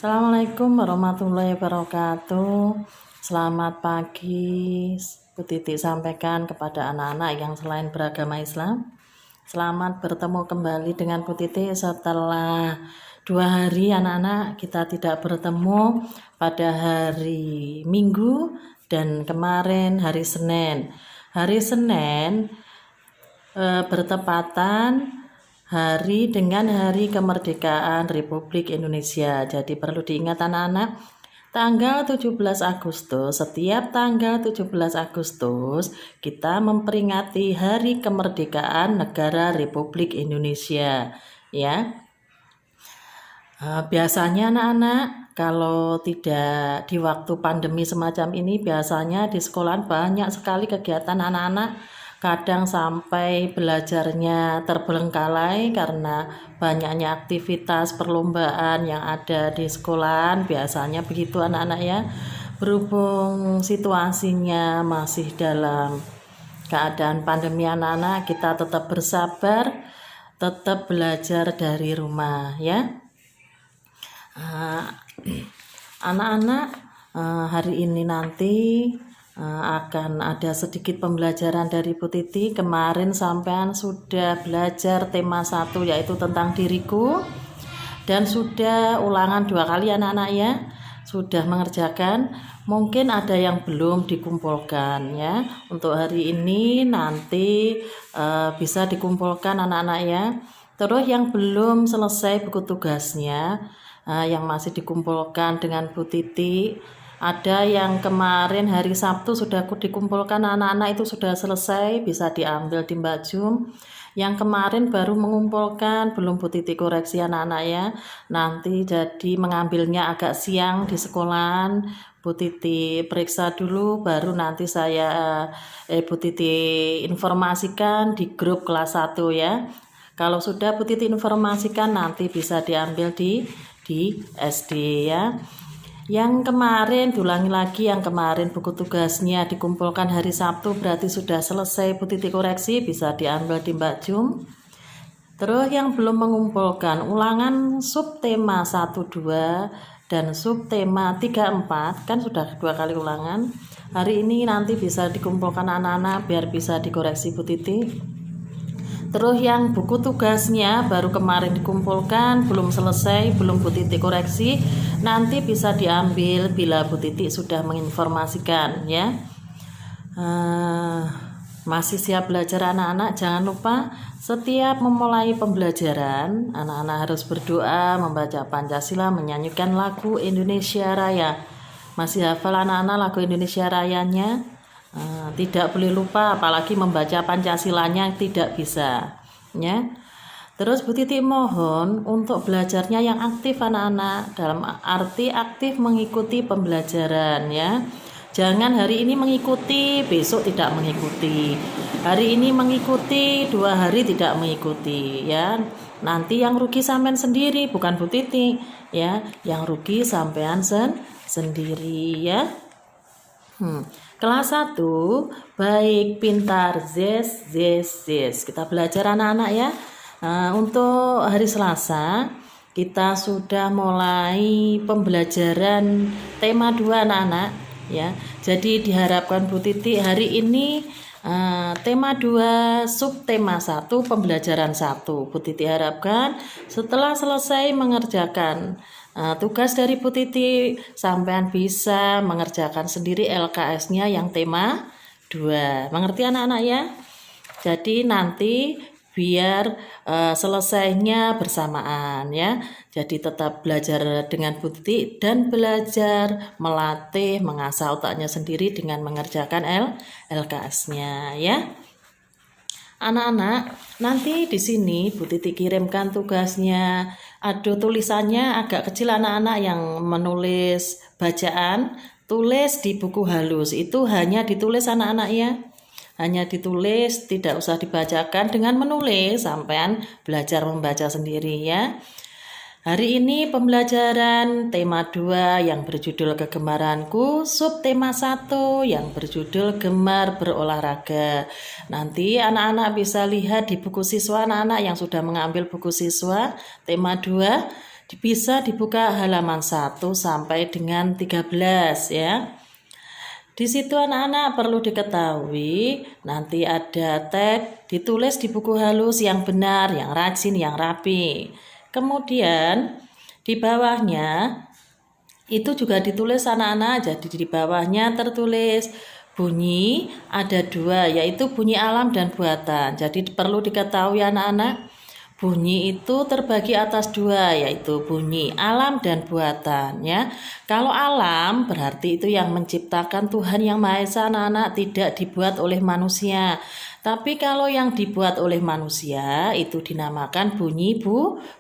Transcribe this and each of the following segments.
Assalamualaikum warahmatullahi wabarakatuh. Selamat pagi, Bu Titi sampaikan kepada anak-anak yang selain beragama Islam. Selamat bertemu kembali dengan Bu Titi setelah 2 hari anak-anak kita tidak bertemu pada hari Minggu dan kemarin hari Senin. Hari Senin bertepatan hari dengan Hari Kemerdekaan Republik Indonesia. Jadi perlu diingat anak-anak, tanggal 17 Agustus, setiap tanggal 17 Agustus kita memperingati Hari Kemerdekaan Negara Republik Indonesia, ya. Biasanya anak-anak kalau tidak di waktu pandemi semacam ini, biasanya di sekolah banyak sekali kegiatan anak-anak. Kadang sampai belajarnya terbengkalai karena banyaknya aktivitas perlombaan yang ada di sekolahan. Biasanya begitu anak-anak ya. Berhubung situasinya masih dalam keadaan pandemi anak-anak, kita tetap bersabar, tetap belajar dari rumah ya. Anak-anak hari ini nanti akan ada sedikit pembelajaran dari Bu Titi. Kemarin sampean sudah belajar tema 1 yaitu tentang diriku, dan sudah ulangan 2 kali anak-anak ya, sudah mengerjakan. Mungkin ada yang belum dikumpulkan ya. Untuk hari ini nanti bisa dikumpulkan anak-anak ya. Terus yang belum selesai buku tugasnya, yang masih dikumpulkan dengan Bu Titi, ada yang kemarin hari Sabtu sudah dikumpulkan anak-anak, itu sudah selesai, bisa diambil di Mbak Jum. Yang kemarin baru mengumpulkan, belum Bu Titi koreksi anak-anak ya. Nanti jadi mengambilnya agak siang di sekolahan, Bu Titi periksa dulu, baru nanti saya Bu Titi informasikan di grup kelas 1 ya. Kalau sudah Bu Titi informasikan, nanti bisa diambil di SD ya. Yang kemarin diulangi lagi, yang kemarin buku tugasnya dikumpulkan hari Sabtu berarti sudah selesai Bu Titi koreksi, bisa diambil di Mbak Jum. Terus yang belum mengumpulkan ulangan subtema 1-2 dan subtema 3-4 kan sudah 2 kali ulangan. Hari ini nanti bisa dikumpulkan anak-anak biar bisa dikoreksi Bu Titi. Terus yang buku tugasnya baru kemarin dikumpulkan, belum selesai, belum Bu Titi koreksi, nanti bisa diambil bila Bu Titi sudah menginformasikan ya. Masih siap belajar anak-anak? Jangan lupa setiap memulai pembelajaran, anak-anak harus berdoa, membaca Pancasila, menyanyikan lagu Indonesia Raya. Masih hafal anak-anak lagu Indonesia Rayanya? Tidak boleh lupa, apalagi membaca Pancasilanya tidak bisa ya. Terus Bu Titi mohon untuk belajarnya yang aktif anak-anak, dalam arti aktif mengikuti pembelajaran ya. Jangan hari ini mengikuti, besok tidak mengikuti. Hari ini mengikuti, 2 hari tidak mengikuti ya. Nanti yang rugi sampean sendiri, bukan Bu Titi ya. Yang rugi sampean sendiri ya. Kelas 1 baik pintar zes. Kita belajar anak-anak ya. Untuk hari Selasa kita sudah mulai pembelajaran tema 2 anak-anak ya. Jadi diharapkan Bu Titi hari ini tema 2 subtema 1 pembelajaran 1. Bu Titi harapkan setelah selesai mengerjakan tugas dari Bu Titi, sampean bisa mengerjakan sendiri LKS-nya yang tema 2. Mengerti anak-anak ya? Jadi nanti biar selesainya bersamaan ya. Jadi tetap belajar dengan Bu Titi dan belajar melatih mengasah otaknya sendiri dengan mengerjakan LKS-nya ya. Anak-anak, nanti di sini Bu Titi kirimkan tugasnya. Aduh, tulisannya agak kecil anak-anak yang menulis bacaan, tulis di buku halus. Itu hanya ditulis anak-anak ya. Hanya ditulis, tidak usah dibacakan. Dengan menulis, sampean belajar membaca sendiri ya. Hari ini pembelajaran tema 2 yang berjudul Kegemaranku, subtema 1 yang berjudul Gemar Berolahraga. Nanti anak-anak bisa lihat di buku siswa, anak-anak yang sudah mengambil buku siswa tema 2 Bisa dibuka halaman 1 sampai dengan 13 ya. Di situ anak-anak perlu diketahui nanti ada teks ditulis di buku halus yang benar, yang rajin, yang rapi. Kemudian di bawahnya itu juga ditulis anak-anak, jadi di bawahnya tertulis bunyi ada 2, yaitu bunyi alam dan buatan. Jadi perlu diketahui anak-anak, bunyi itu terbagi atas 2, yaitu bunyi alam dan buatan ya. Kalau alam berarti itu yang menciptakan Tuhan Yang Maha Esa anak-anak, tidak dibuat oleh manusia. Tapi kalau yang dibuat oleh manusia itu dinamakan bunyi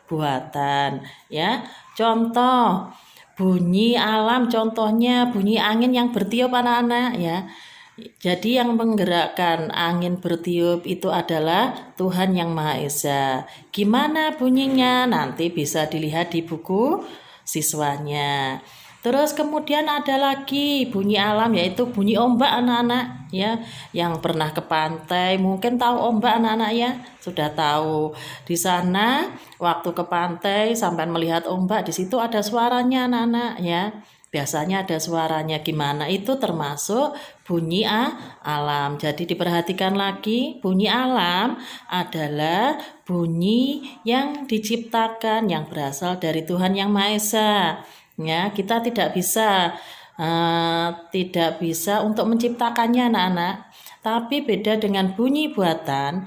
buatan ya. Contoh bunyi alam, contohnya bunyi angin yang bertiup anak-anak ya. Jadi yang menggerakkan angin bertiup itu adalah Tuhan Yang Maha Esa. Gimana bunyinya? Nanti bisa dilihat di buku siswanya. Terus kemudian ada lagi bunyi alam, yaitu bunyi ombak anak-anak ya. Yang pernah ke pantai mungkin tahu ombak anak-anak ya. Sudah tahu. Di sana waktu ke pantai sampai melihat ombak, di situ ada suaranya anak-anak ya. Biasanya ada suaranya, gimana itu termasuk bunyi alam. Jadi diperhatikan lagi, bunyi alam adalah bunyi yang diciptakan, yang berasal dari Tuhan Yang Maha Esa. Ya, kita tidak bisa untuk menciptakannya anak-anak. Tapi beda dengan bunyi buatan,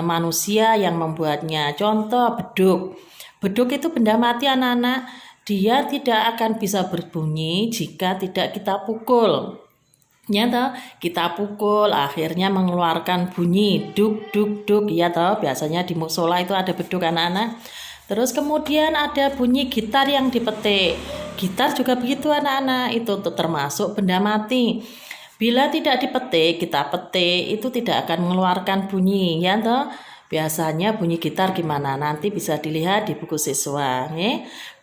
manusia yang membuatnya. Contoh beduk. Beduk itu benda mati anak-anak. Dia tidak akan bisa berbunyi jika tidak kita pukul. Ya toh, kita pukul akhirnya mengeluarkan bunyi duk duk duk ya toh. Biasanya di musola itu ada beduk anak-anak. Terus kemudian ada bunyi gitar yang dipetik. Gitar juga begitu anak-anak, itu termasuk benda mati. Bila tidak dipetik, kita petik, itu tidak akan mengeluarkan bunyi ya toh. Biasanya bunyi gitar gimana? Nanti bisa dilihat di buku siswa.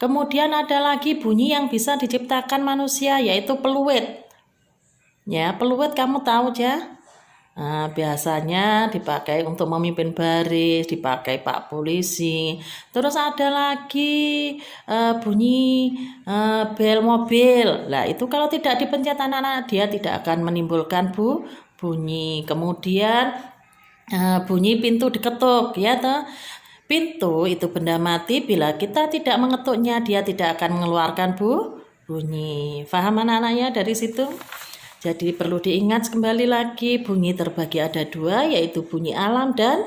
Kemudian ada lagi bunyi yang bisa diciptakan manusia, yaitu peluit. Ya, peluit kamu tahu ya? Nah, biasanya dipakai untuk memimpin baris, dipakai Pak Polisi. Terus ada lagi bunyi bel mobil. Nah, itu kalau tidak dipencet anak-anak, dia tidak akan menimbulkan bunyi. Kemudian bunyi pintu diketuk ya toh. Pintu itu benda mati, bila kita tidak mengetuknya dia tidak akan mengeluarkan bunyi. Paham anak-anaknya dari situ? Jadi perlu diingat kembali lagi, bunyi terbagi ada 2, yaitu bunyi alam dan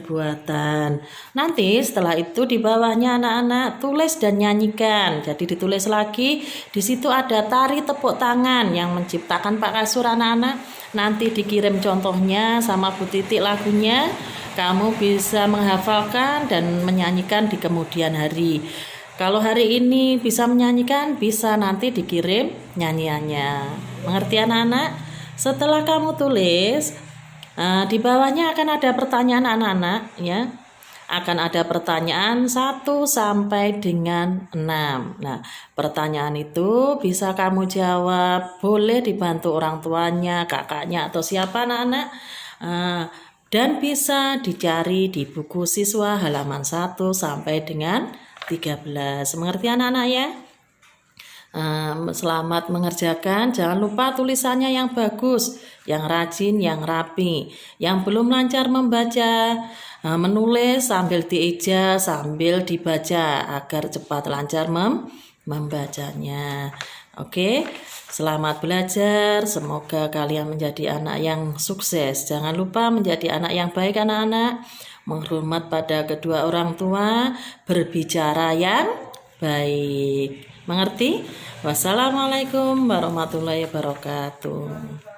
buatan. Nanti setelah itu di bawahnya anak-anak tulis dan nyanyikan. Jadi ditulis lagi, di situ ada tari tepuk tangan yang menciptakan Pak Kasur anak-anak. Nanti dikirim contohnya sama Bu Titik lagunya. Kamu bisa menghafalkan dan menyanyikan di kemudian hari. Kalau hari ini bisa menyanyikan, bisa nanti dikirim nyanyiannya. Mengerti anak-anak? Setelah kamu tulis, di bawahnya akan ada pertanyaan anak-anak ya. Akan ada pertanyaan 1 sampai dengan 6. Nah, pertanyaan itu bisa kamu jawab, boleh dibantu orang tuanya, kakaknya atau siapa anak-anak. Dan bisa dicari di buku siswa halaman 1 sampai dengan 13. Mengerti anak-anak ya? Selamat mengerjakan. Jangan lupa tulisannya yang bagus, yang rajin, yang rapi. Yang belum lancar membaca, menulis sambil dieja, sambil dibaca agar cepat lancar membacanya. Oke, selamat belajar. Semoga kalian menjadi anak yang sukses. Jangan lupa menjadi anak yang baik anak-anak. Menghormat pada kedua orang tua, berbicara yang baik. Mengerti? Wassalamualaikum warahmatullahi wabarakatuh.